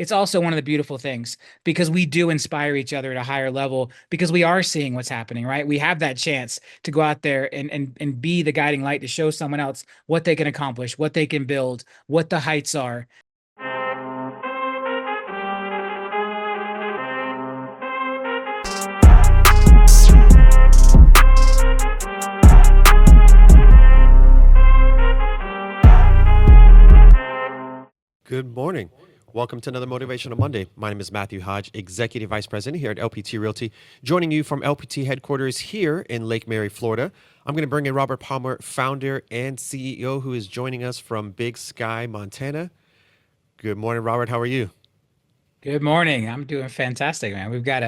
it's also one of the beautiful things because we do inspire each other at a higher level because we are seeing what's happening, right? We have that chance to go out there and be the guiding light to show someone else what they can accomplish, what they can build, what the heights are. Good morning. Welcome to another Motivational Monday. My name is Matthew Hodge, Executive Vice President here at LPT Realty, joining you from LPT headquarters here in Lake Mary, Florida. I'm going to bring in Robert Palmer, founder and CEO, who is joining us from Big Sky, Montana. Good morning, Robert. How are you? Good morning. I'm doing fantastic, man. We got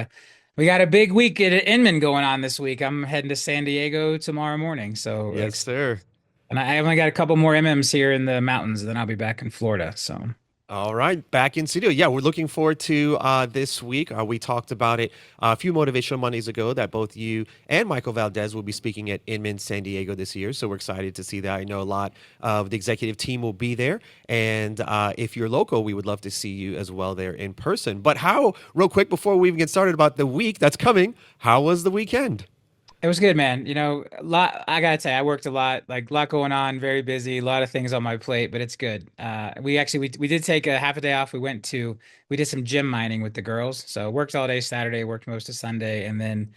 a big week at Inman going on this week. I'm heading to San Diego tomorrow morning. Yes, sir. And I only got a couple more MMs here in the mountains, then I'll be back in Florida. So All right, back in studio. Yeah, we're looking forward to this week. We talked about it a few motivational Mondays ago that both you and Michael Valdez will be speaking at Inman, San Diego this year. So we're excited to see that. I know a lot of the executive team will be there. And if you're local, we would love to see you as well there in person. But real quick, before we even get started about the week that's coming, how was the weekend? it was good, man. A lot, I gotta say, I worked a lot, like a lot going on, very busy, a lot of things on my plate, but it's good. We did take a half a day off. We did some gym mining with the girls. So worked all day Saturday, worked most of Sunday, and then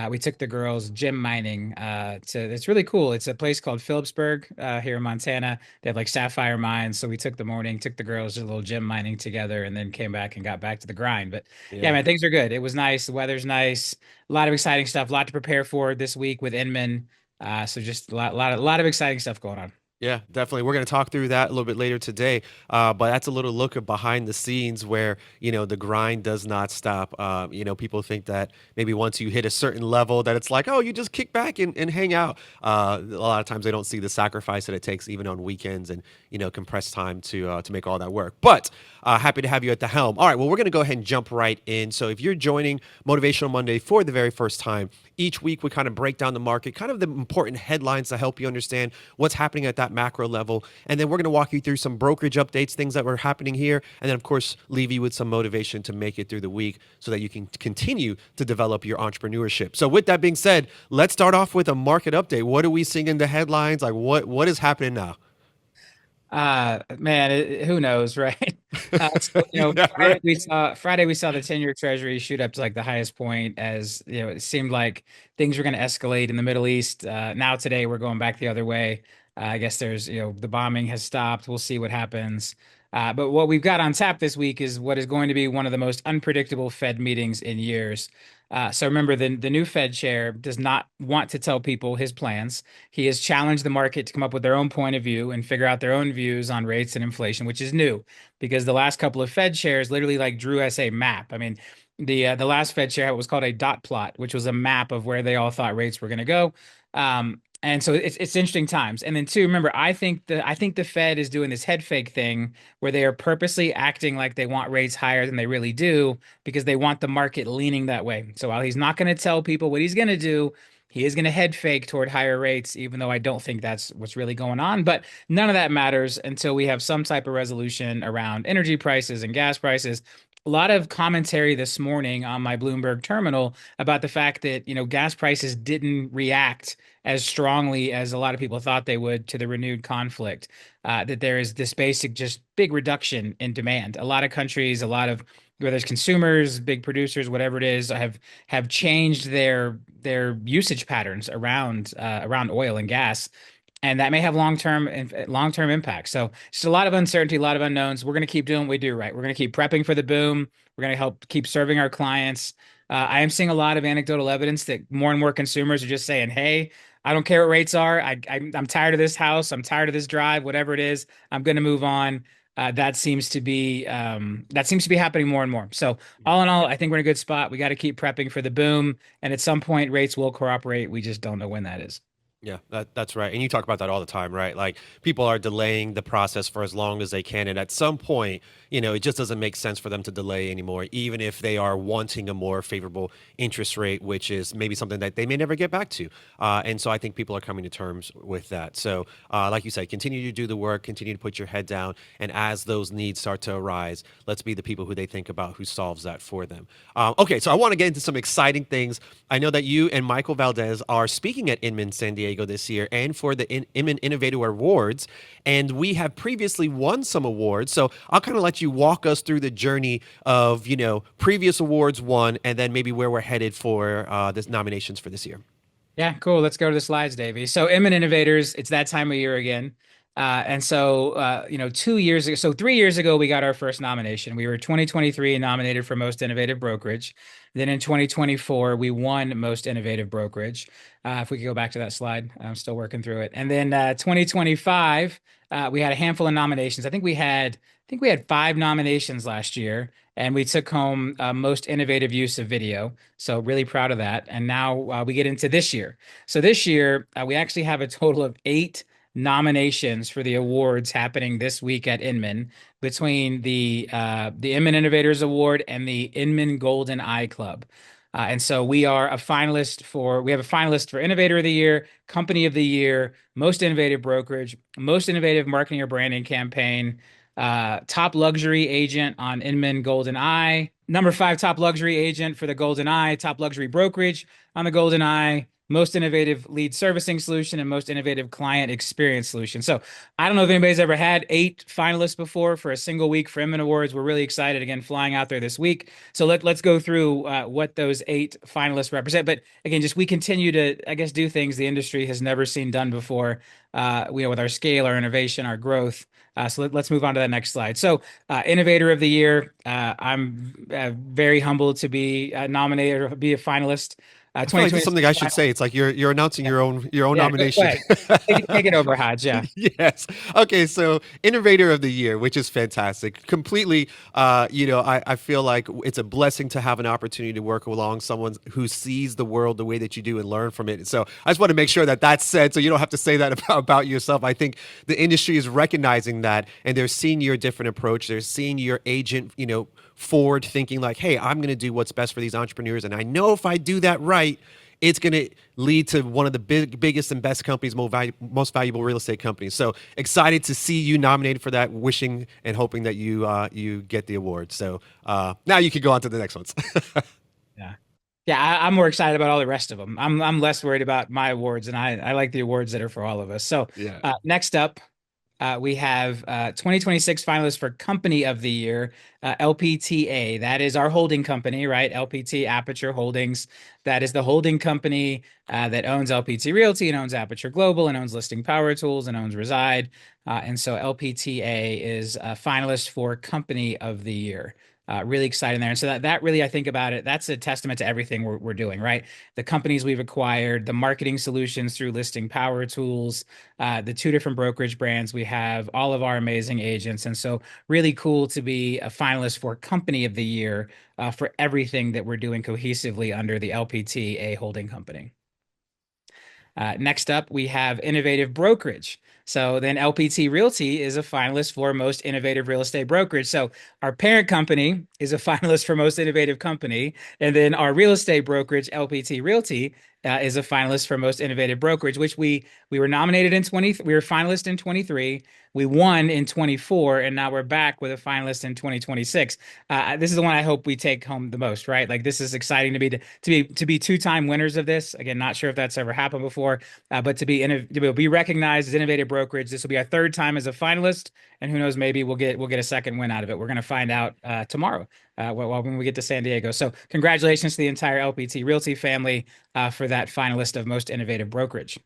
we took the girls gym mining. It's really cool. It's a place called Phillipsburg here in Montana. They have like sapphire mines. So we took the morning, took the girls to a little gym mining together, and then came back and got back to the grind. But yeah, Yeah. man, things are good. It was nice. The weather's nice. A lot of exciting stuff. A lot to prepare for this week with Inman. So just a lot of exciting stuff going on. Yeah, definitely. We're going to talk through that a little bit later today. But that's a little look at behind the scenes where, the grind does not stop. People think that maybe once you hit a certain level that it's like, oh, you just kick back and hang out. A lot of times they don't see the sacrifice that it takes even on weekends and, compressed time to make all that work. But happy to have you at the helm. All right, well, we're going to go ahead and jump right in. So if you're joining Motivational Monday for the very first time, each week we kind of break down the market, kind of the important headlines to help you understand what's happening at that macro level. And then we're going to walk you through some brokerage updates, things that were happening here. And then, of course, leave you with some motivation to make it through the week so that you can continue to develop your entrepreneurship. So with that being said, let's start off with a market update. What are we seeing in the headlines? Like what is happening now? Man, who knows, right? Yeah, Friday right. we saw the 10-year Treasury shoot up to like the highest point as it seemed like things were going to escalate in the Middle East. Now today we're going back the other way. I guess there's the bombing has stopped. We'll see what happens. But what we've got on tap this week is what is going to be one of the most unpredictable Fed meetings in years. So remember, the new Fed chair does not want to tell people his plans. He has challenged the market to come up with their own point of view and figure out their own views on rates and inflation, which is new because the last couple of Fed chairs literally like drew us a map. I mean, the last Fed chair had what was called a dot plot, which was a map of where they all thought rates were going to go. And so it's interesting times. And then two, remember, I think the Fed is doing this head fake thing where they are purposely acting like they want rates higher than they really do because they want the market leaning that way. So while he's not going to tell people what he's going to do, he is going to head fake toward higher rates, even though I don't think that's what's really going on. But none of that matters until we have some type of resolution around energy prices and gas prices. A lot of commentary this morning on my Bloomberg terminal about the fact that, gas prices didn't react as strongly as a lot of people thought they would to the renewed conflict. That there is this basic, just big reduction in demand. A lot of countries, a lot of whether it's consumers, big producers, whatever it is, have changed their usage patterns around oil and gas, and that may have long term impact. So just a lot of uncertainty, a lot of unknowns. We're going to keep doing what we do, right? We're going to keep prepping for the boom. We're going to help keep serving our clients. I am seeing a lot of anecdotal evidence that more and more consumers are just saying, "Hey, I don't care what rates are. I'm tired of this house. I'm tired of this drive. Whatever it is, I'm going to move on." That seems to be happening more and more. So all in all, I think we're in a good spot. We got to keep prepping for the boom, and at some point, rates will cooperate. We just don't know when that is. Yeah, that's right. And you talk about that all the time, right? Like people are delaying the process for as long as they can. And at some point, it just doesn't make sense for them to delay anymore, even if they are wanting a more favorable interest rate, which is maybe something that they may never get back to. And so I think people are coming to terms with that. So, like you said, continue to do the work, continue to put your head down. And as those needs start to arise, let's be the people who they think about who solves that for them. Okay, so I want to get into some exciting things. I know that you and Michael Valdez are speaking at Inman San Diego this year and for the Inman Innovator Awards. And we have previously won some awards. So I'll kind of let you walk us through the journey of, previous awards won and then maybe where we're headed for this nominations for this year. Yeah, cool. Let's go to the slides, Davey. So, Inman Innovators, it's that time of year again. And so, 2 years ago, so 3 years ago, we got our first nomination. We were 2023 nominated for Most Innovative Brokerage. Then in 2024, we won Most Innovative Brokerage. If we could go back to that slide, I'm still working through it. And then 2025, we had a handful of nominations. I think we had 5 nominations last year, and we took home Most Innovative Use of Video. So really proud of that. And now we get into this year. So this year we actually have a total of 8 nominations for the awards happening this week at Inman between the Inman Innovators Award and the Inman Golden Eye Club. And so we have a finalist for Innovator of the Year, Company of the Year, Most Innovative Brokerage, Most Innovative Marketing or Branding Campaign, top luxury agent on Inman Golden Eye, number 5 top luxury agent for the Golden Eye, top luxury brokerage on the Golden Eye, most innovative lead servicing solution, and most innovative client experience solution. So I don't know if anybody's ever had 8 finalists before for a single week for Inman Awards. We're really excited again flying out there this week. So let's go through what those 8 finalists represent. But again, just we continue to, I guess, do things the industry has never seen done before. With our scale, our innovation, our growth. So let's move on to that next slide. So, Innovator of the Year. I'm very humbled to be nominated or be a finalist. I feel like this is 2026 something I should final. say. It's like you're announcing Yeah, your own yeah. Go nomination. ahead. Take it over, Hodge. Yeah. Yes. Okay. So, innovator of the year, which is fantastic. Completely. I feel like it's a blessing to have an opportunity to work along someone who sees the world the way that you do and learn from it. So, I just want to make sure that that's said, so you don't have to say that about yourself. I think the industry is recognizing that, and they're seeing your different approach. They're seeing your agent, forward thinking like, hey, I'm going to do what's best for these entrepreneurs, and I know if I do that right, it's going to lead to one of the biggest and best companies, most valuable real estate companies. So excited to see you nominated for that, wishing and hoping that you get the award. So now you can go on to the next ones. Yeah. Yeah, I'm more excited about all the rest of them. I'm less worried about my awards, and I like the awards that are for all of us. So, Yeah. next up, we have 2026 finalists for Company of the Year, LPTA. That is our holding company, right? LPT Aperture Holdings. That is the holding company that owns LPT Realty and owns Aperture Global and owns Listing Power Tools and owns Reside. And so LPTA is a finalist for Company of the Year. Really exciting there. And so that really, I think about it, that's a testament to everything we're doing, right? The companies we've acquired, the marketing solutions through Listing Power Tools, the 2 different brokerage brands we have, all of our amazing agents. And so really cool to be a finalist for Company of the Year for everything that we're doing cohesively under the LPTA holding company. Next up, we have Innovative Brokerage. So then LPT Realty is a finalist for Most Innovative Real Estate Brokerage. So our parent company is a finalist for Most Innovative Company. And then our real estate brokerage, LPT Realty, is a finalist for Most Innovative Brokerage, which we were nominated in 20, we were finalist in 23. We won in 24, and now we're back with a finalist in 2026. This is the one I hope we take home the most, right? Like this is exciting to be 2-time winners of this. Again, not sure if that's ever happened before, but to be recognized as innovative brokerage. This will be our 3rd time as a finalist, and who knows, maybe we'll get a second win out of it. We're going to find out tomorrow when we get to San Diego. So congratulations to the entire LPT Realty family for that finalist of Most Innovative Brokerage.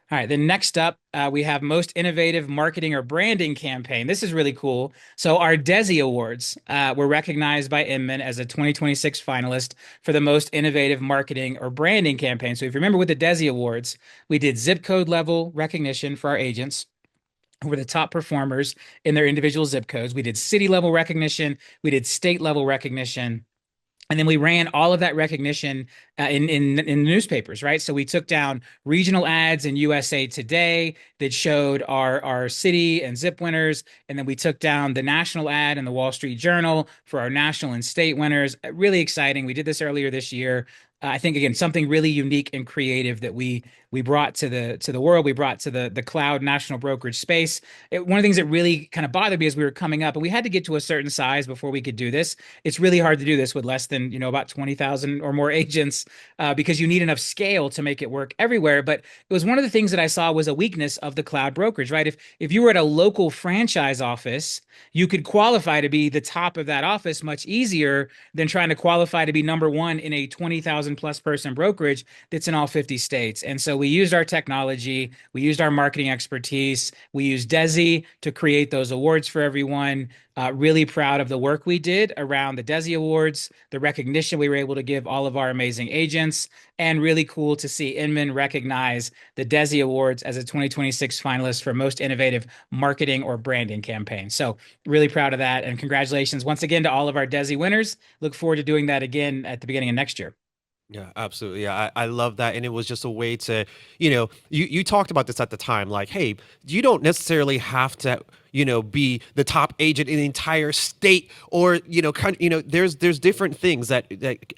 All right, then next up, we have Most Innovative Marketing or Branding Campaign. This is really cool. So our DESI Awards were recognized by Inman as a 2026 finalist for the Most Innovative Marketing or Branding Campaign. So if you remember with the DESI Awards, we did zip code level recognition for our agents who were the top performers in their individual zip codes. We did city level recognition. We did state level recognition. And then we ran all of that recognition in the newspapers, right? So we took down regional ads in USA Today that showed our city and zip winners, and then we took down the national ad in the Wall Street Journal for our national and state winners. Really exciting. We did this earlier this year. I think again something really unique and creative that we brought to the world. We brought to the cloud national brokerage space. One of the things that really kind of bothered me as we were coming up, and we had to get to a certain size before we could do this. It's really hard to do this with less than, about 20,000 or more agents, because you need enough scale to make it work everywhere. But it was one of the things that I saw was a weakness of the cloud brokerage, right? If you were at a local franchise office, you could qualify to be the top of that office much easier than trying to qualify to be number one in a 20,000 plus person brokerage that's in all 50 states. And so we used our technology, we used our marketing expertise, we used Desi to create those awards for everyone. Really proud of the work we did around the Desi Awards, the recognition we were able to give all of our amazing agents, and really cool to see Inman recognize the Desi Awards as a 2026 finalist for most innovative marketing or branding campaign. So really proud of that, and congratulations once again to all of our Desi winners. Look forward to doing that again at the beginning of next year. Yeah, absolutely. Yeah, I love that. And it was just a way to, you talked about this at the time, like, hey, you don't necessarily have to, be the top agent in the entire state or, there's different things that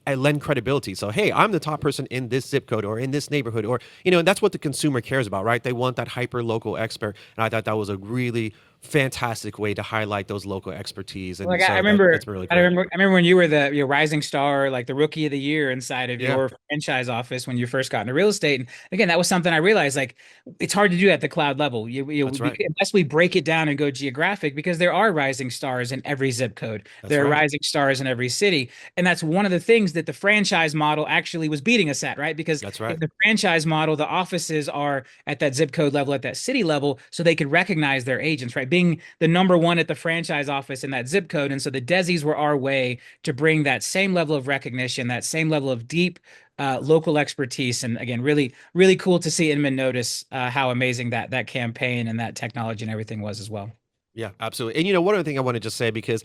lend credibility. So, hey, I'm the top person in this zip code or in this neighborhood, or, that's what the consumer cares about, right? They want that hyper local expert. And I thought that was a really fantastic way to highlight those local expertise. And Like I so remember, that's really I great. remember, I remember when you were the rising star, like the rookie of the year inside of Yeah, your franchise office when you first got into real estate. And again, that was something I realized like it's hard to do at the cloud level. that's right. Unless we break it down and go geographic, because there are rising stars in every zip code, That's there are right. rising stars in every city, and that's one of the things that the franchise model actually was beating us at, right? Because That's in right. the franchise model, the offices are at that zip code level, at that city level, so they could recognize their agents, right? Being the number one at the franchise office in that zip code. And so the Desis were our way to bring that same level of recognition, that same level of deep local expertise. And again, really, really cool to see Inman notice how amazing that campaign and that technology and everything was as well. Yeah, absolutely. And one other thing I want to just say because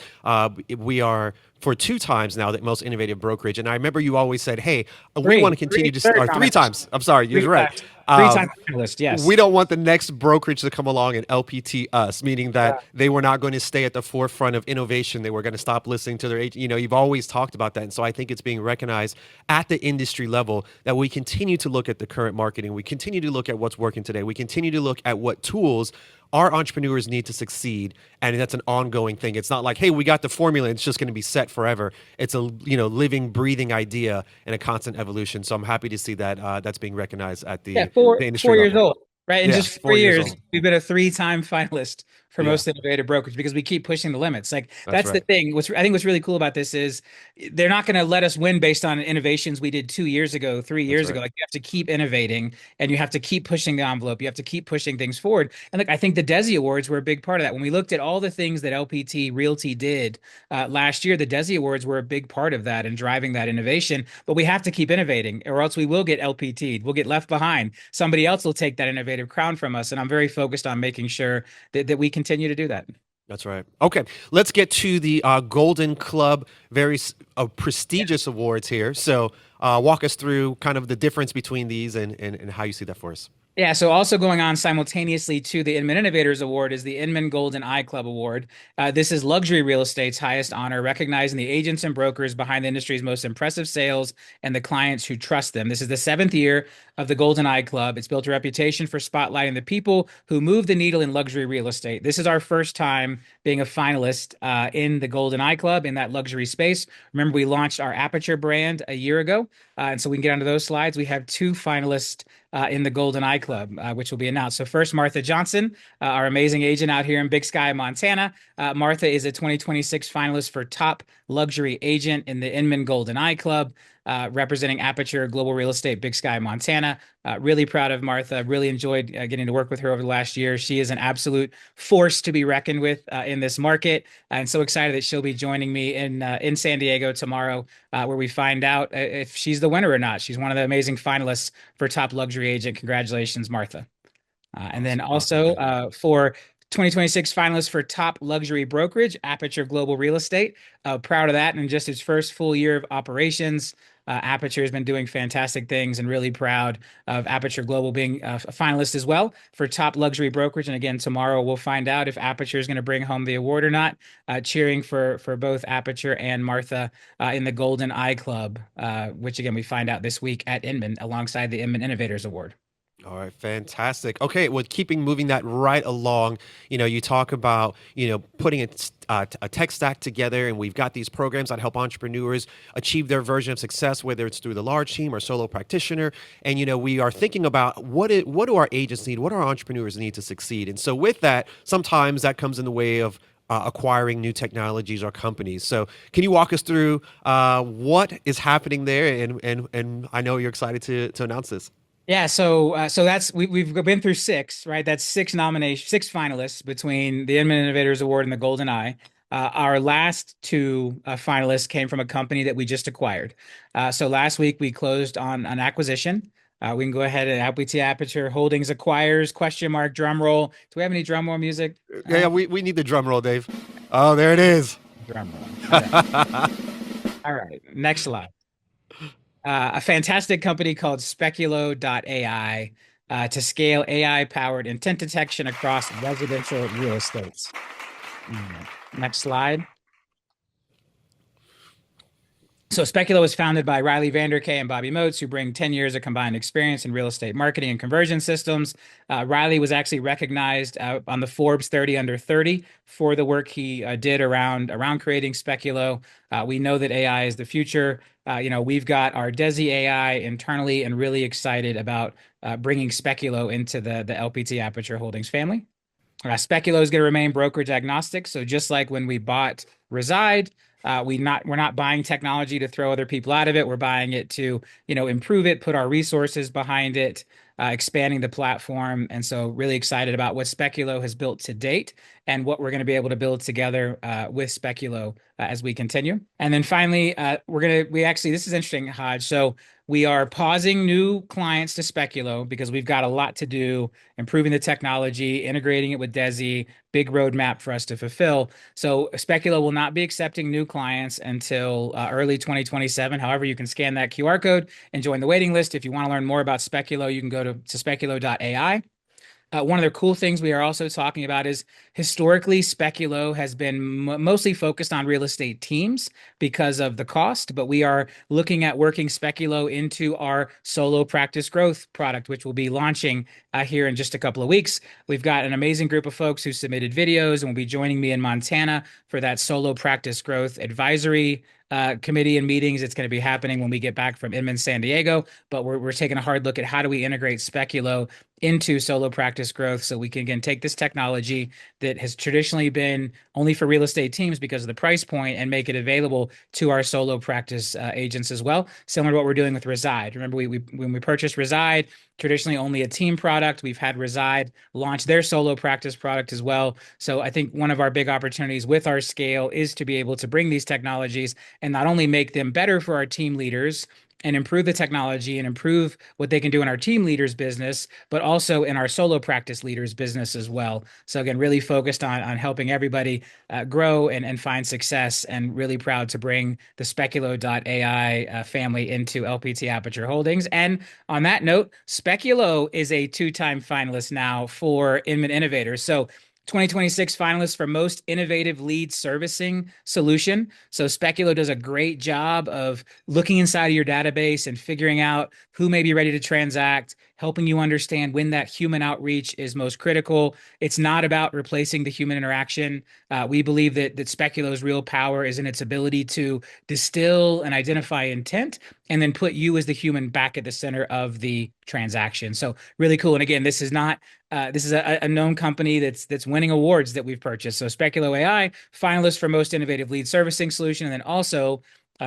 we are for two times now the most innovative brokerage, and I remember you always said, "Hey, we want to continue to," Third or three nomination, times. I'm sorry, you're three right. times, Um, three-time finalist. Yes. we don't want the next brokerage to come along and LPT us, meaning that Yeah. they were not going to stay at the forefront of innovation. They were going to stop listening to their agent. You've always talked about that. And so I think it's being recognized at the industry level that we continue to look at the current marketing. We continue to look at what's working today. We continue to look at what tools our entrepreneurs need to succeed. And that's an ongoing thing. It's not like, hey, we got the formula, it's just going to be set forever. It's a living, breathing idea and a constant evolution. So I'm happy to see that that's being recognized at Yeah, the industry 4 years level. old, right? In Yeah, just 4 4 years years, old. we've been a three-time finalist for Yeah, most innovative brokerage because we keep pushing the limits. Like that's that's the right. thing. I think what's really cool about this is they're not going to let us win based on innovations we did 2 years ago, three That's years right. ago. Like you have to keep innovating and you have to keep pushing the envelope. You have to keep pushing things forward. And like I think the Desi Awards were a big part of that. When we looked at all the things that LPT Realty did last year, the Desi Awards were a big part of that and driving that innovation. But we have to keep innovating, or else we will get LPT'd. We'll get left behind. Somebody else will take that innovative crown from us. And I'm very focused on making sure that we continue to do that. That's right. Okay, let's get to the Golden Club, very prestigious awards here. So, walk us through kind of the difference between these and how you see that for us. Yeah, so also going on simultaneously to the Inman Innovators Award is the Inman Golden Eye Club Award. This is luxury real estate's highest honor, recognizing the agents and brokers behind the industry's most impressive sales and the clients who trust them. This is the seventh year of the Golden Eye Club. It's built a reputation for spotlighting the people who move the needle in luxury real estate. This is our first time being a finalist in the Golden Eye Club in that luxury space. Remember, we launched our Aperture brand a year ago. And so we can get onto those slides. We have two finalists in the Golden Eye Club, which will be announced. So first, Martha Johnson, our amazing agent out here in Big Sky, Montana. Martha is a 2026 finalist for top luxury agent in the Inman Golden Eye Club, representing Aperture Global Real Estate, Big Sky, Montana. Really proud of Martha. Really enjoyed getting to work with her over the last year. She is an absolute force to be reckoned with in this market, and so excited that she'll be joining me in San Diego tomorrow, where we find out if she's the winner or not. She's one of the amazing finalists for top luxury agent. Congratulations, Martha. And then Awesome. Awesome. also Thank you. for 2026 finalist for top luxury brokerage, Aperture Global Real Estate. Proud of that. And just its first full year of operations, Aperture has been doing fantastic things, and really proud of Aperture Global being a finalist as well for top luxury brokerage. And again, tomorrow we'll find out if Aperture is going to bring home the award or not. Cheering for both Aperture and Martha in the Golden Eye Club, which again we find out this week at Inman alongside the Inman Innovators Award. All right, fantastic. Okay, well, keeping moving that right along, you talk about, putting a tech stack together, and we've got these programs that help entrepreneurs achieve their version of success, whether it's through the large team or solo practitioner. And, we are thinking about what do our agents need? What do our entrepreneurs need to succeed? And so with that, sometimes that comes in the way of acquiring new technologies or companies. So can you walk us through what is happening there? And I know you're excited to announce this. Yeah, so that's we've been through six, right? That's six nominations, six finalists between the Inman Innovators Award and the Golden Eye. Our last two finalists came from a company that we just acquired. So last week we closed on an acquisition. We can go ahead and LPT Aperture Holdings acquires question mark drum roll. Do we have any drum roll music? Yeah, we need the drum roll, Dave. Oh, there it is. Drum roll. All right. All right. Next slide. A fantastic company called Speculo AI to scale AI-powered intent detection across residential real estates. Next slide. So Speculo was founded by Riley Vanderkay and Bobby Moats, who bring 10 years of combined experience in real estate marketing and conversion systems. Riley was actually recognized on the Forbes 30 Under 30 for the work he did around creating Speculo. We know that AI is the future. We've got our Desi AI internally and really excited about bringing Speculo into the LPT Aperture Holdings family. Speculo is going to remain brokerage agnostic. So just like when we bought Reside, we're not buying technology to throw other people out of it. We're buying it to, improve it, put our resources behind it, expanding the platform. And so really excited about what Speculo has built to date and what we're going to be able to build together with Speculo as we continue. And then finally, this is interesting, Hodge. So we are pausing new clients to Speculo because we've got a lot to do, improving the technology, integrating it with Desi, big roadmap for us to fulfill. So Speculo will not be accepting new clients until early 2027. However, you can scan that QR code and join the waiting list. If you want to learn more about Speculo, you can go to speculo.ai. One of the cool things we are also talking about is historically, Speculo has been mostly focused on real estate teams because of the cost, but we are looking at working Speculo into our solo practice growth product, which will be launching here in just a couple of weeks. We've got an amazing group of folks who submitted videos and will be joining me in Montana for that solo practice growth advisory committee and meetings. It's going to be happening when we get back from Inman, San Diego, but we're taking a hard look at how do we integrate Speculo into solo practice growth so we can again take this technology that has traditionally been only for real estate teams because of the price point and make it available to our solo practice agents as well, similar to what we're doing with Reside. Remember, when we purchased Reside, traditionally only a team product. We've had Reside launch their solo practice product as well. So I think one of our big opportunities with our scale is to be able to bring these technologies and not only make them better for our team leaders and improve the technology and improve what they can do in our team leaders business, but also in our solo practice leaders business as well. So again, really focused on helping everybody grow and find success, and really proud to bring the Speculo AI family into LPT Aperture Holdings. And on that note, Speculo is a two-time finalist now for Inman Innovators. So 2026 finalists for most innovative lead servicing solution. So Speculo does a great job of looking inside of your database and figuring out who may be ready to transact, helping you understand when that human outreach is most critical. It's not about replacing the human interaction. We believe that Speculo's real power is in its ability to distill and identify intent and then put you as the human back at the center of the transaction. So really cool. And again, this is not this is a known company that's winning awards that we've purchased. So Speculo AI, finalist for most innovative lead servicing solution, and then also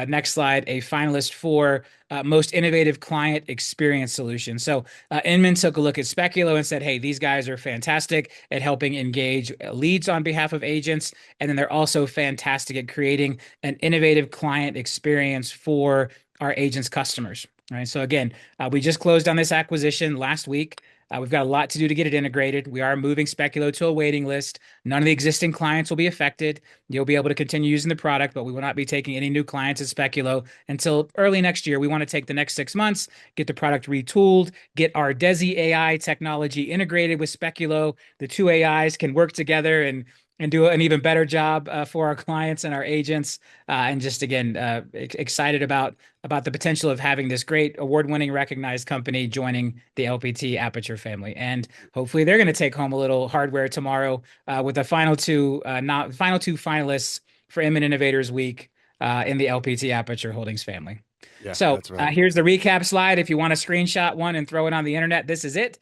next slide, a finalist for most innovative client experience solution. So Inman took a look at Speculo and said, hey, these guys are fantastic at helping engage leads on behalf of agents. And then they're also fantastic at creating an innovative client experience for our agents' customers. Right. So again, we just closed on this acquisition last week. We've got a lot to do to get it integrated. We are moving Speculo to a waiting list. None of the existing clients will be affected. You'll be able to continue using the product, but we will not be taking any new clients at Speculo until early next year. We want to take the next 6 months, get the product retooled, get our Desi AI technology integrated with Speculo. The two AIs can work together and do an even better job for our clients and our agents. And just again, excited about the potential of having this great award-winning recognized company joining the LPT Aperture family. And hopefully they're going to take home a little hardware tomorrow with the final two finalists for Inman Innovators Week in the LPT Aperture Holdings family. Yeah, So that's right. here's the recap slide. If you want to screenshot one and throw it on the internet, this is it.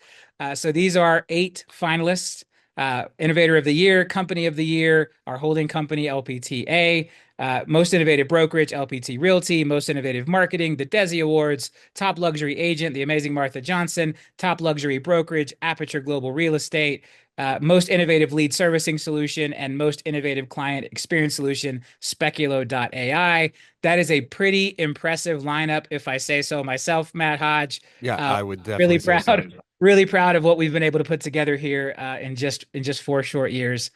So these are 8 finalists: Innovator of the Year, Company of the Year, our holding company, LPTA, Most Innovative Brokerage, LPT Realty, Most Innovative Marketing, the Desi Awards, Top Luxury Agent, the Amazing Martha Johnson, Top Luxury Brokerage, Aperture Global Real Estate, Most Innovative Lead Servicing Solution, and Most Innovative Client Experience Solution, Speculo AI. That is a pretty impressive lineup, if I say so myself, Matt Hodge. Yeah, Uh, I would really definitely say so. proud, really proud of what we've been able to put together here in just 4 short years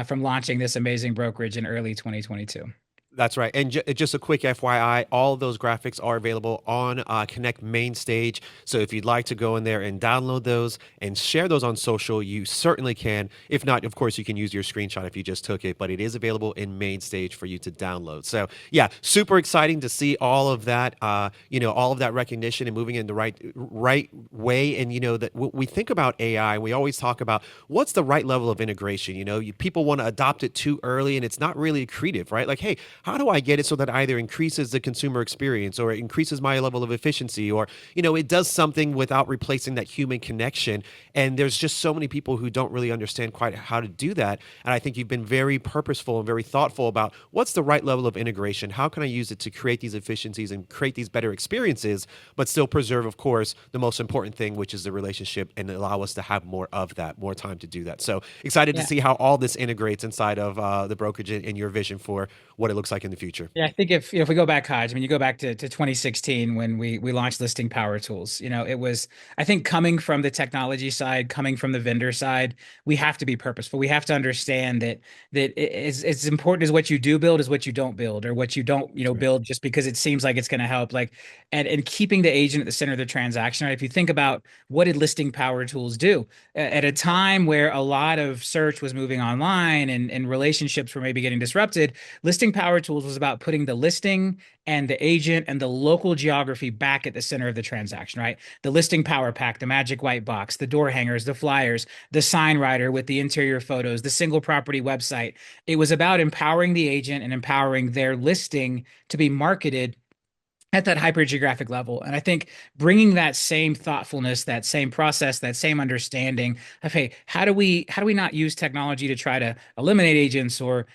from launching this amazing brokerage in early 2022. That's right. And just a quick FYI, all of those graphics are available on Connect main stage. So if you'd like to go in there and download those and share those on social, you certainly can. If not, of course, you can use your screenshot if you just took it, but it is available in main stage for you to download. So yeah, super exciting to see all of that, all of that recognition and moving in the right way. And, that we think about AI, we always talk about what's the right level of integration. People want to adopt it too early and it's not really accretive, right? Like, hey, how do I get it so that either increases the consumer experience or it increases my level of efficiency or, it does something without replacing that human connection? And there's just so many people who don't really understand quite how to do that. And I think you've been very purposeful and very thoughtful about what's the right level of integration? How can I use it to create these efficiencies and create these better experiences, but still preserve, of course, the most important thing, which is the relationship, and allow us to have more of that, more time to do that. So excited to Yeah. see how all this integrates inside of the brokerage and your vision for what it looks like in the future. Yeah, I think if we go back, Hodge, I mean, you go back to 2016 when we launched listing power tools. It was, I think, coming from the technology side, coming from the vendor side, we have to be purposeful. We have to understand that it's as important as what you do build is what you don't build, or what you don't That's right. build just because it seems like it's going to help. Like, and keeping the agent at the center of the transaction. Right? If you think about what did listing power tools do at a time where a lot of search was moving online and relationships were maybe getting disrupted, listing power tools was about putting the listing and the agent and the local geography back at the center of the transaction, right? The listing power pack, the magic white box, the door hangers, the flyers, the sign writer with the interior photos, the single property website. It was about empowering the agent and empowering their listing to be marketed at that hyper geographic level. And I think bringing that same thoughtfulness, that same process, that same understanding of, hey, how do we not use technology to try to eliminate agents, or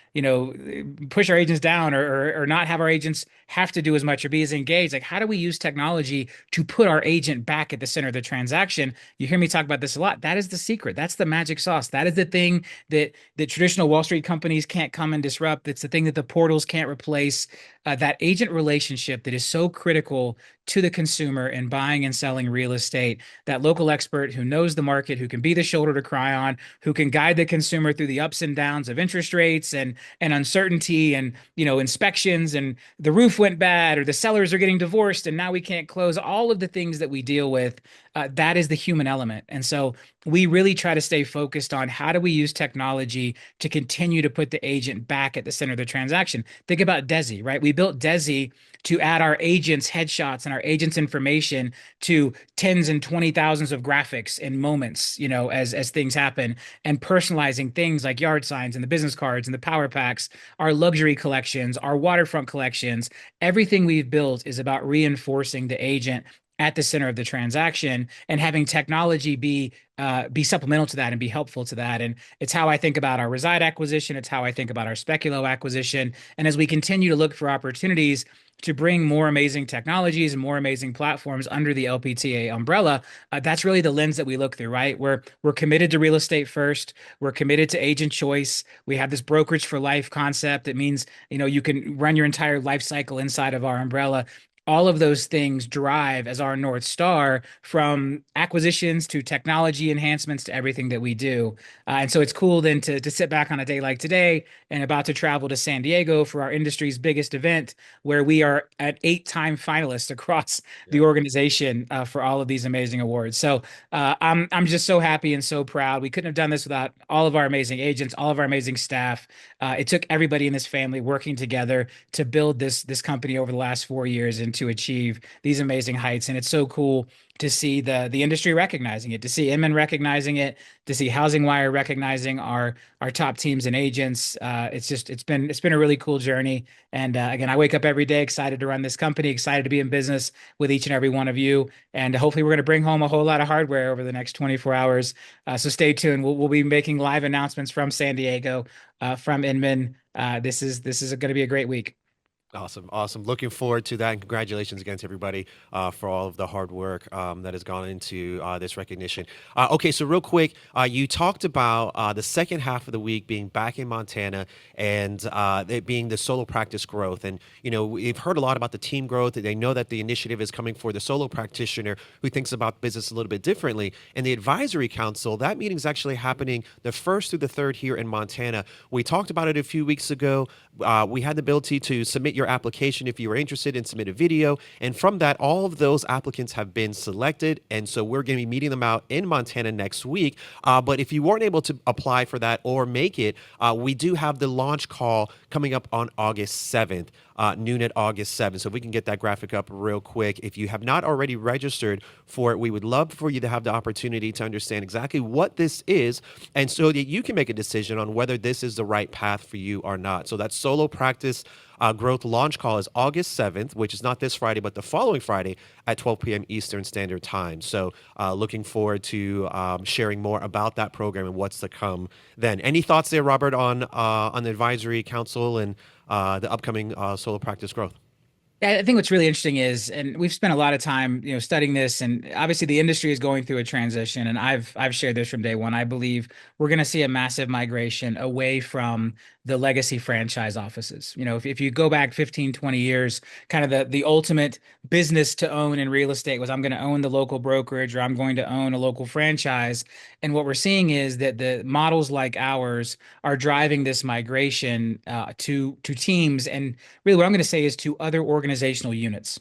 push our agents down, or not have our agents have to do as much or be as engaged? Like, how do we use technology to put our agent back at the center of the transaction? You hear me talk about this a lot. That is the secret. That's the magic sauce. That is the thing that traditional Wall Street companies can't come and disrupt. It's the thing that the portals can't replace. That agent relationship that is so critical to the consumer in buying and selling real estate. That local expert who knows the market, who can be the shoulder to cry on, who can guide the consumer through the ups and downs of interest rates and uncertainty, and inspections, and the roof went bad, or the sellers are getting divorced and now we can't close. All of the things that we deal with, that is the human element. And so we really try to stay focused on how do we use technology to continue to put the agent back at the center of the transaction. Think about Desi, right? We built Desi to add our agents' headshots and our agents' information to tens and 20 thousands of graphics and moments, as things happen, and personalizing things like yard signs and the business cards and the power packs, our luxury collections, our waterfront collections. Everything we've built is about reinforcing the agent at the center of the transaction, and having technology be supplemental to that and be helpful to that. And it's how I think about our Reside acquisition. It's how I think about our Speculo acquisition. And as we continue to look for opportunities to bring more amazing technologies and more amazing platforms under the LPTA umbrella, that's really the lens that we look through, right? We're committed to real estate first. We're committed to agent choice. We have this brokerage for life concept that means you can run your entire life cycle inside of our umbrella. all of those things drive as our North Star, from acquisitions to technology enhancements to everything that we do. And so it's cool then to sit back on a day like today and about to travel to San Diego for our industry's biggest event, where we are an 8-time finalist across the Yeah. organization for all of these amazing awards. So I'm just so happy and so proud. We couldn't have done this without all of our amazing agents, all of our amazing staff. It took everybody in this family working together to build this company over the last 4 years and to achieve these amazing heights. And it's so cool to see the industry recognizing it, to see Inman recognizing it, to see Housing Wire recognizing our top teams and agents. It's been a really cool journey. And again, I wake up every day excited to run this company, excited to be in business with each and every one of you. And hopefully, we're going to bring home a whole lot of hardware over the next 24 hours. So stay tuned. We'll be making live announcements from San Diego, from Inman. This is going to be a great week. Awesome, awesome. Looking forward to that, and congratulations again to everybody for all of the hard work that has gone into this recognition. Okay, so real quick, you talked about the second half of the week being back in Montana and it being the solo practice growth. And we've heard a lot about the team growth. They know that the initiative is coming for the solo practitioner who thinks about business a little bit differently. And the advisory council, that meeting is actually happening the first through the third here in Montana. We talked about it a few weeks ago. We had the ability to submit your application if you were interested and submit a video. And from that, all of those applicants have been selected. And so we're going to be meeting them out in Montana next week. But if you weren't able to apply for that or make it, we do have the launch call coming up on August 7th. Noon at August 7th. So if we can get that graphic up real quick. If you have not already registered for it, we would love for you to have the opportunity to understand exactly what this is, and so that you can make a decision on whether this is the right path for you or not. So that solo practice growth launch call is August 7th, which is not this Friday, but the following Friday at 12 p.m. Eastern Standard Time. So looking forward to sharing more about that program and what's to come then. Any thoughts there, Robert, on the advisory council and the upcoming solo practice growth? Yeah, I think what's really interesting is, and we've spent a lot of time, studying this, and obviously the industry is going through a transition, and I've shared this from day one. I believe we're going to see a massive migration away from the legacy franchise offices. If you go back 15, 20 years, kind of the ultimate business to own in real estate was, I'm going to own the local brokerage, or I'm going to own a local franchise. And what we're seeing is that the models like ours are driving this migration to teams, and really what I'm going to say is to other organizational units.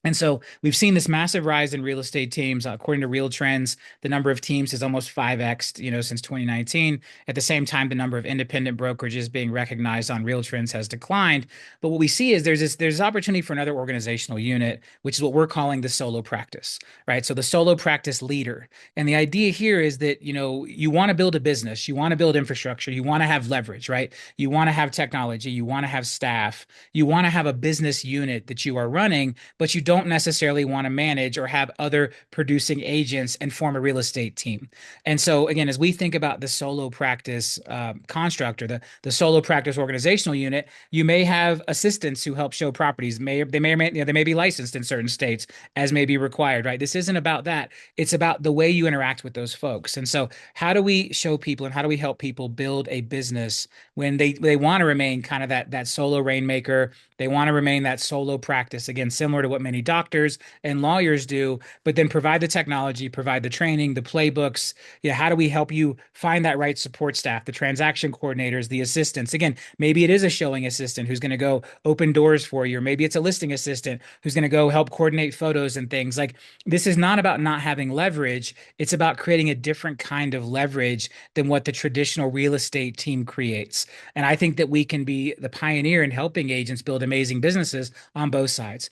And so we've seen this massive rise in real estate teams. According to Real Trends, the number of teams has almost 5x'd, since 2019. At the same time, the number of independent brokerages being recognized on Real Trends has declined. But what we see is there's opportunity for another organizational unit, which is what we're calling the solo practice, right? So the solo practice leader. And the idea here is that, you want to build a business, you want to build infrastructure, you want to have leverage, right? You want to have technology, you want to have staff, you want to have a business unit that you are running, but you don't necessarily want to manage or have other producing agents and form a real estate team. And so, again, as we think about the solo practice construct, or the solo practice organizational unit, you may have assistants who help show properties. They may be licensed in certain states as may be required, right? This isn't about that. It's about the way you interact with those folks. And so, how do we show people and how do we help people build a business when they want to remain kind of that solo rainmaker? They want to remain that solo practice, again, similar to what many doctors and lawyers do, but then provide the technology, provide the training, the playbooks. How do we help you find that right support staff, the transaction coordinators, the assistants? Again, maybe it is a showing assistant who's going to go open doors for you, or maybe it's a listing assistant who's going to go help coordinate photos and things. Like, this is not about not having leverage. It's about creating a different kind of leverage than what the traditional real estate team creates. And I think that we can be the pioneer in helping agents build amazing businesses on both sides.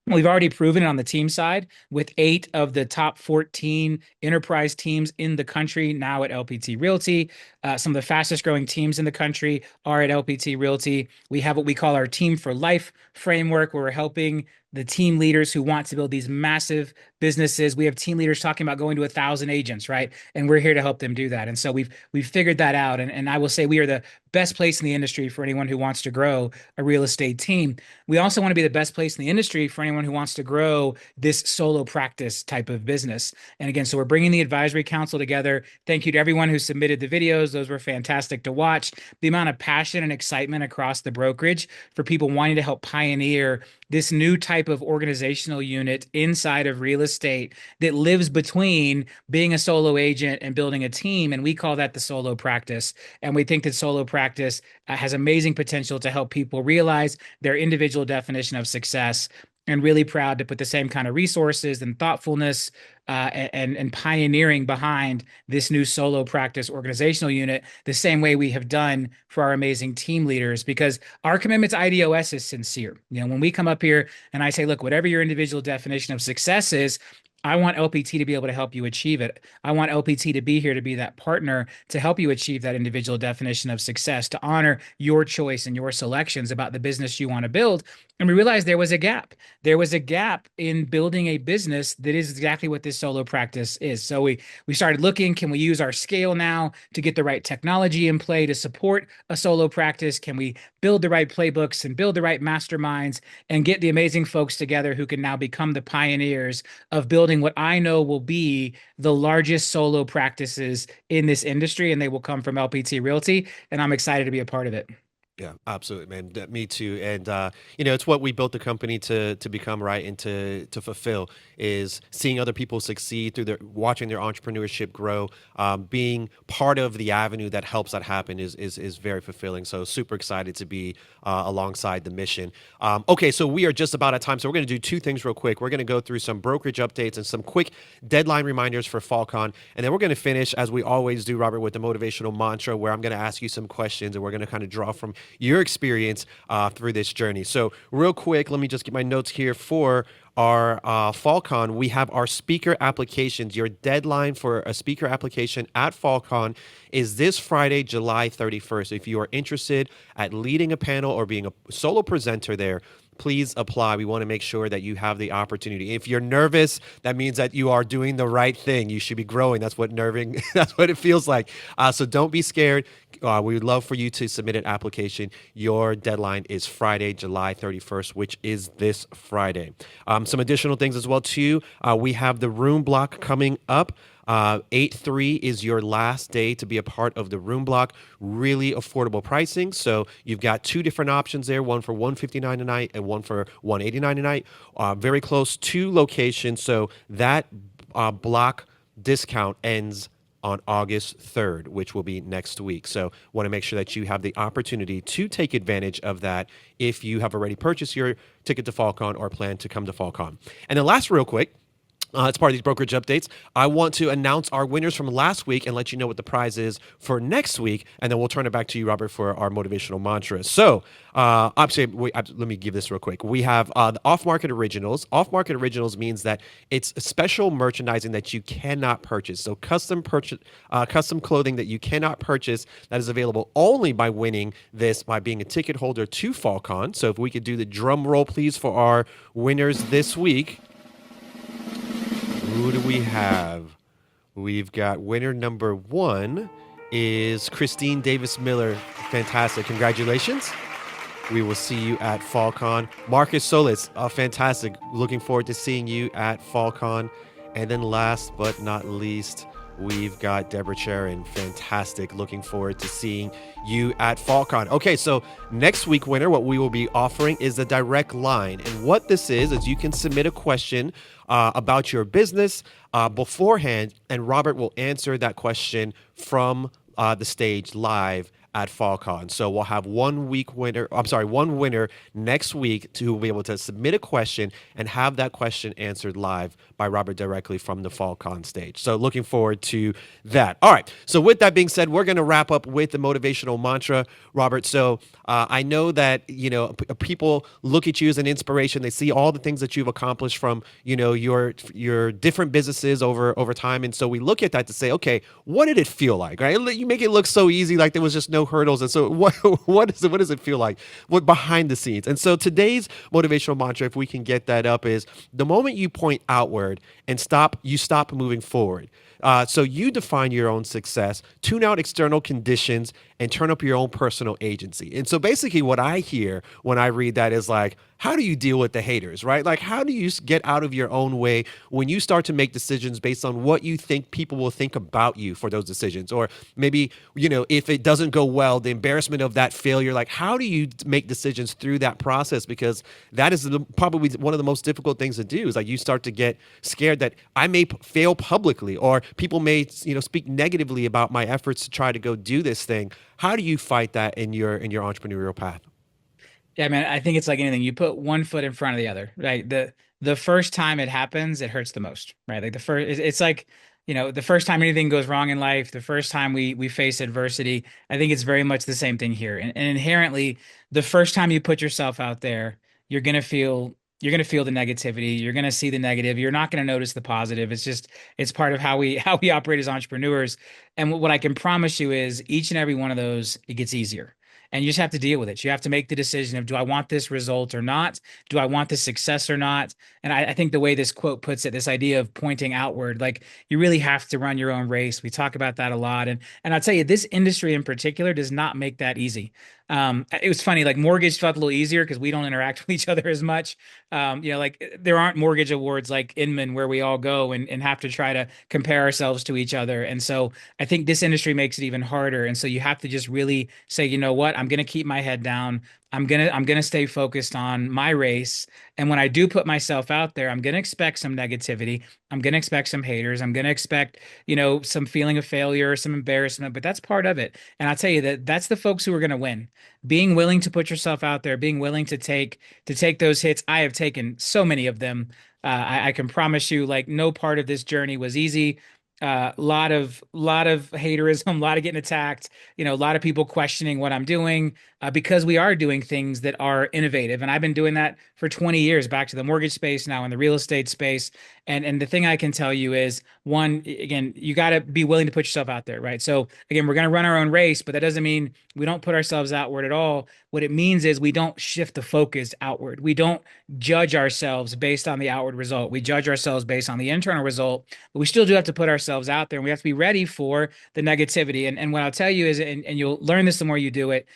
We've already proven it on the team side with 8 of the top 14 enterprise teams in the country now at LPT Realty. Some of the fastest growing teams in the country are at LPT Realty. We have what we call our Team for Life framework, where we're helping the team leaders who want to build these massive businesses. We have team leaders talking about going to 1,000 agents, right? And we're here to help them do that. And so we've figured that out. And I will say we are the best place in the industry for anyone who wants to grow a real estate team. We also want to be the best place in the industry for anyone who wants to grow this solo practice type of business. And again, so we're bringing the advisory council together. Thank you to everyone who submitted the videos. Those were fantastic to watch. The amount of passion and excitement across the brokerage for people wanting to help pioneer this new type of organizational unit inside of real estate that lives between being a solo agent and building a team. And we call that the solo practice. And we think that solo practice has amazing potential to help people realize their individual definition of success, and really proud to put the same kind of resources and thoughtfulness and pioneering behind this new solo practice organizational unit, the same way we have done for our amazing team leaders, because our commitment to IDOS is sincere. When we come up here and I say, look, whatever your individual definition of success is, I want LPT to be able to help you achieve it. I want LPT to be here to be that partner to help you achieve that individual definition of success, to honor your choice and your selections about the business you want to build. And we realized there was a gap. There was a gap in building a business that is exactly what this solo practice is. So we started looking, can we use our scale now to get the right technology in play to support a solo practice? Can we build the right playbooks and build the right masterminds and get the amazing folks together who can now become the pioneers of building what I know will be the largest solo practices in this industry, and they will come from LPT Realty, and I'm excited to be a part of it. Yeah, absolutely, man. Me too. And it's what we built the company to become, right, and to fulfill is seeing other people succeed through their watching their entrepreneurship grow. Being part of the avenue that helps that happen is very fulfilling. So super excited to be alongside the mission. Okay, so we are just about at time. So we're going to do two things real quick. We're going to go through some brokerage updates and some quick deadline reminders for FalCon, and then we're going to finish as we always do, Robert, with the motivational mantra, where I'm going to ask you some questions and we're going to kind of draw from your experience through this journey. So real quick, let me just get my notes here for our FalCon. We have our speaker applications. Your deadline for a speaker application at FalCon is this Friday, July 31st. If you are interested at leading a panel or being a solo presenter there, please apply. We want to make sure that you have the opportunity. If you're nervous, that means that you are doing the right thing. You should be growing. That's what nerving, that's what it feels like. So don't be scared. We would love for you to submit an application. Your deadline is Friday, July 31st, which is this Friday. Some additional things as well, too. We have the room block coming up. 8/3 is your last day to be a part of the room block. Really affordable pricing. So you've got two different options there, one for $159 a night and one for $189 a night. Very close to location. So that block discount ends on August 3rd, which will be next week. So want to make sure that you have the opportunity to take advantage of that if you have already purchased your ticket to FalCon or plan to come to FalCon. And then last, real quick, as part of these brokerage updates, I want to announce our winners from last week and let you know what the prize is for next week, and then we'll turn it back to you, Robert, for our motivational mantra. So, let me give this real quick. We have the off-market originals. Off-market originals means that it's special merchandising that you cannot purchase. So, custom clothing that you cannot purchase that is available only by winning this by being a ticket holder to FalCon. So, if we could do the drum roll, please, for our winners this week. Who do we have? We've got winner number one is Christine Davis Miller. Fantastic. Congratulations. We will see you at FalCon. Marcus Solis, fantastic. Looking forward to seeing you at FalCon. And then last but not least, we've got Deborah Charon. Fantastic. Looking forward to seeing you at FalCon. Okay, so next week, winner, what we will be offering is the direct line. And what this is you can submit a question about your business beforehand, and Robert will answer that question from the stage live at FalCon. So we'll have one winner next week to be able to submit a question and have that question answered live by Robert directly from the FalCon stage. So looking forward to that. All right. So with that being said, we're going to wrap up with the motivational mantra, Robert. So I know that, people look at you as an inspiration. They see all the things that you've accomplished from, your different businesses over time. And so we look at that to say, okay, what did it feel like, right? You make it look so easy, like there was just no hurdles. And so what does it feel like? What behind the scenes? And so today's motivational mantra, if we can get that up, is the moment you point outward and you stop moving forward. So you define your own success, tune out external conditions, and turn up your own personal agency. And so basically what I hear when I read that is like, how do you deal with the haters, right? Like, how do you get out of your own way when you start to make decisions based on what you think people will think about you for those decisions? Or maybe, if it doesn't go well, the embarrassment of that failure, like, how do you make decisions through that process? Because that is probably one of the most difficult things to do is like you start to get scared that I may fail publicly or people may, speak negatively about my efforts to try to go do this thing. How do you fight that in your entrepreneurial path? Yeah, man, I think it's like anything. You put one foot in front of the other, right? The first time it happens, it hurts the most, right? Like the first, it's like, the first time anything goes wrong in life, the first time we face adversity, I think it's very much the same thing here. And inherently, the first time you put yourself out there, you're gonna feel you're gonna feel the negativity. You're gonna see the negative. You're not gonna notice the positive. It's part of how we how we operate as entrepreneurs. And what I can promise you is each and every one of those, it gets easier and you just have to deal with it. You have to make the decision of do I want this result or not? Do I want this success or not? And I think the way this quote puts it, this idea of pointing outward, like you really have to run your own race. We talk about that a lot. And I'll tell you, this industry in particular does not make that easy. It was funny, like mortgage felt a little easier because we don't interact with each other as much. Like there aren't mortgage awards like Inman where we all go and have to try to compare ourselves to each other. And so I think this industry makes it even harder. And so you have to just really say, you know what, I'm going to keep my head down. I'm going to stay focused on my race. And when I do put myself out there, I'm going to expect some negativity. I'm going to expect some haters. I'm going to expect, some feeling of failure, some embarrassment, but that's part of it. And I'll tell you that that's the folks who are going to win. Being willing to put yourself out there, being willing to take those hits. I have taken so many of them. I can promise you, like no part of this journey was easy. Lot of haterism, a lot of getting attacked, a lot of people questioning what I'm doing, because we are doing things that are innovative. And I've been doing that for 20 years, back to the mortgage space, now in the real estate space. And the thing I can tell you is one, again, you got to be willing to put yourself out there, right? So again, we're going to run our own race, but that doesn't mean we don't put ourselves outward at all. What it means is we don't shift the focus outward. We don't judge ourselves based on the outward result. We judge ourselves based on the internal result, but we still do have to put ourselves out there and we have to be ready for the negativity. And what I'll tell you is, and you'll learn this the more you do it,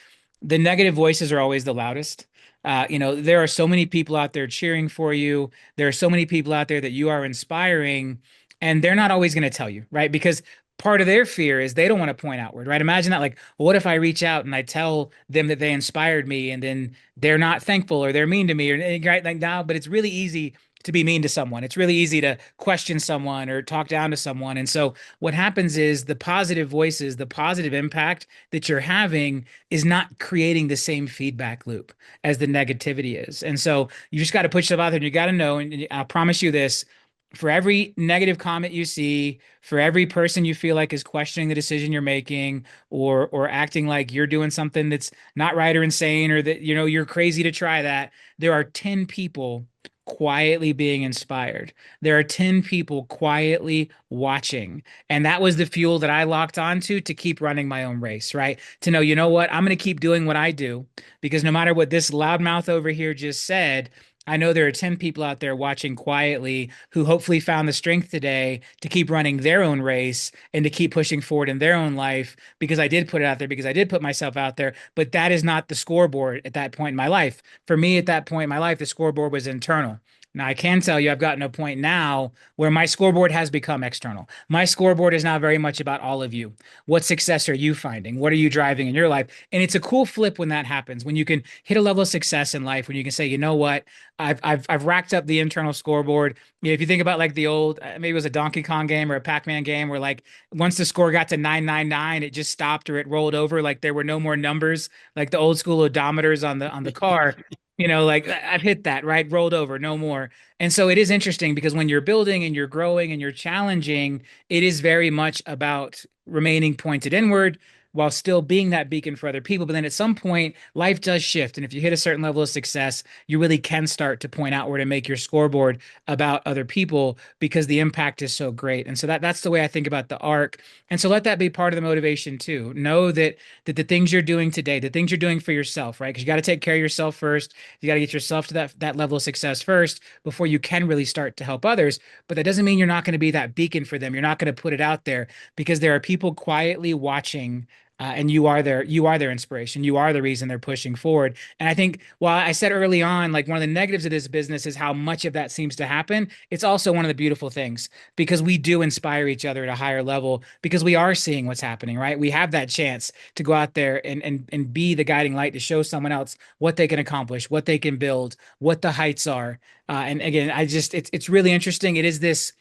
the negative voices are always the loudest. There are so many people out there cheering for you. There are so many people out there that you are inspiring, and they're not always going to tell you, right? Because part of their fear is they don't want to point outward, right? Imagine that, like, well, what if I reach out and I tell them that they inspired me, and then they're not thankful or they're mean to me, or right like now. But it's really easy to be mean to someone. It's really easy to question someone or talk down to someone. And so what happens is the positive voices, the positive impact that you're having is not creating the same feedback loop as the negativity is. And so you just got to put yourself out there and you got to know, and I promise you this, for every negative comment you see, for every person you feel like is questioning the decision you're making or acting like you're doing something that's not right or insane or that you're crazy to try that, there are 10 people quietly being inspired. There are 10 people quietly watching. And that was the fuel that I locked onto to keep running my own race, right? To know, you know what? I'm going to keep doing what I do because no matter what this loudmouth over here just said, I know there are 10 people out there watching quietly who hopefully found the strength today to keep running their own race and to keep pushing forward in their own life because I did put it out there, because I did put myself out there. But that is not the scoreboard at that point in my life. For me, at that point in my life, the scoreboard was internal. Now, I can tell you, I've gotten to a point now where my scoreboard has become external. My scoreboard is now very much about all of you. What success are you finding? What are you driving in your life? And it's a cool flip when that happens, when you can hit a level of success in life, when you can say, you know what? I've racked up the internal scoreboard. If you think about like the old, maybe it was a Donkey Kong game or a Pac-Man game where like once the score got to 999, it just stopped or it rolled over. Like there were no more numbers, like the old school odometers on the car. Like I've hit that, right? Rolled over, no more. And so it is interesting because when you're building and you're growing and you're challenging, it is very much about remaining pointed inward while still being that beacon for other people. But then at some point, life does shift. And if you hit a certain level of success, you really can start to point outward and make your scoreboard about other people because the impact is so great. And so that's the way I think about the arc. And so let that be part of the motivation too. Know that the things you're doing today, the things you're doing for yourself, right? Because you got to take care of yourself first. You got to get yourself to that level of success first before you can really start to help others. But that doesn't mean you're not going to be that beacon for them. You're not going to put it out there because there are people quietly watching, and you are their inspiration. You are the reason they're pushing forward. And I think while I said early on, like one of the negatives of this business is how much of that seems to happen, it's also one of the beautiful things because we do inspire each other at a higher level because we are seeing what's happening, right? We have that chance to go out there and be the guiding light to show someone else what they can accomplish, what they can build, what the heights are. And again, it's really interesting. It is this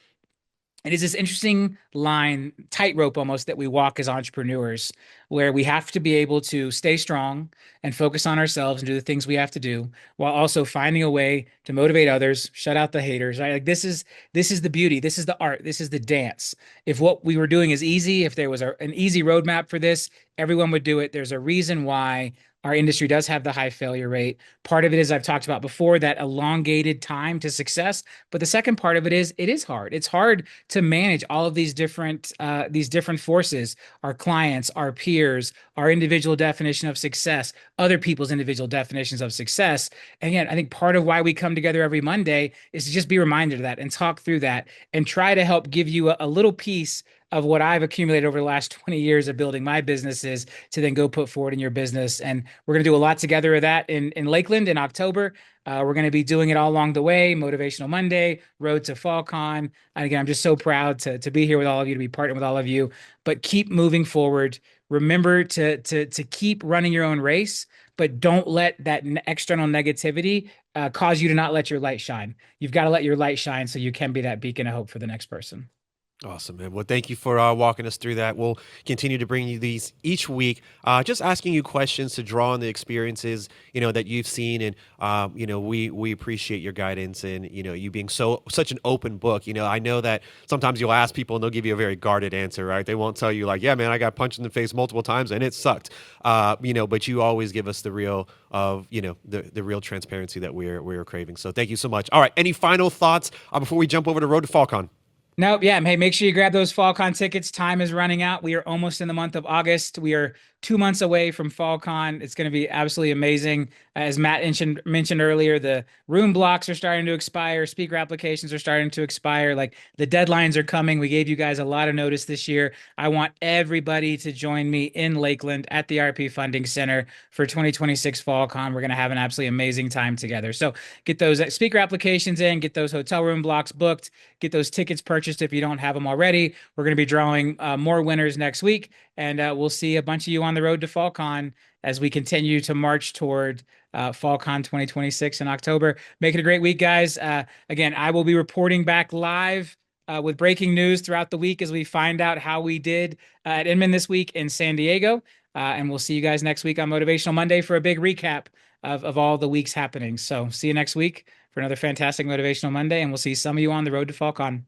interesting line, tightrope almost, that we walk as entrepreneurs, where we have to be able to stay strong and focus on ourselves and do the things we have to do, while also finding a way to motivate others, shut out the haters. Right? Like this is the beauty, this is the art, this is the dance. If what we were doing is easy, if there was an easy roadmap for this, everyone would do it. There's a reason why our industry does have the high failure rate. Part of it is I've talked about before, that elongated time to success. But the second part of it is it is hard. It's hard to manage all of these different forces, our clients, our peers, our individual definition of success, other people's individual definitions of success. And again, I think part of why we come together every Monday is to just be reminded of that and talk through that and try to help give you a little piece of what I've accumulated over the last 20 years of building my businesses to then go put forward in your business. And we're going to do a lot together of that in Lakeland in October. We're going to be doing it all along the way. Motivational Monday, Road to FallCon. And again, I'm just so proud to be here with all of you, to be partnering with all of you. But keep moving forward. Remember to keep running your own race, but don't let that external negativity cause you to not let your light shine. You've got to let your light shine so you can be that beacon of hope for the next person. Awesome, man. Well, thank you for walking us through that. We'll continue to bring you these each week, just asking you questions to draw on the experiences, that you've seen. And, we appreciate your guidance and, you being such an open book. I know that sometimes you'll ask people and they'll give you a very guarded answer, right? They won't tell you like, yeah, man, I got punched in the face multiple times and it sucked. But you always give us the real of, the real transparency that we're craving. So thank you so much. All right. Any final thoughts before we jump over to Road to Falcon? Nope. Yeah. Hey, make sure you grab those FallCon tickets. Time is running out. We are almost in the month of August. We are 2 months away from FallCon. It's going to be absolutely amazing. As Matt mentioned earlier, the room blocks are starting to expire. Speaker applications are starting to expire. Like the deadlines are coming. We gave you guys a lot of notice this year. I want everybody to join me in Lakeland at the RP Funding Center for 2026 FallCon. We're going to have an absolutely amazing time together. So get those speaker applications in, get those hotel room blocks booked, get those tickets purchased if you don't have them already. We're going to be drawing more winners next week, and we'll see a bunch of you on the road to FallCon as we continue to march toward FallCon 2026 in October. Make it a great week, guys. Again, I will be reporting back live with breaking news throughout the week as we find out how we did at Inman this week in San Diego. And we'll see you guys next week on Motivational Monday for a big recap of all the weeks happening. So see you next week for another fantastic Motivational Monday, and we'll see some of you on the road to FallCon.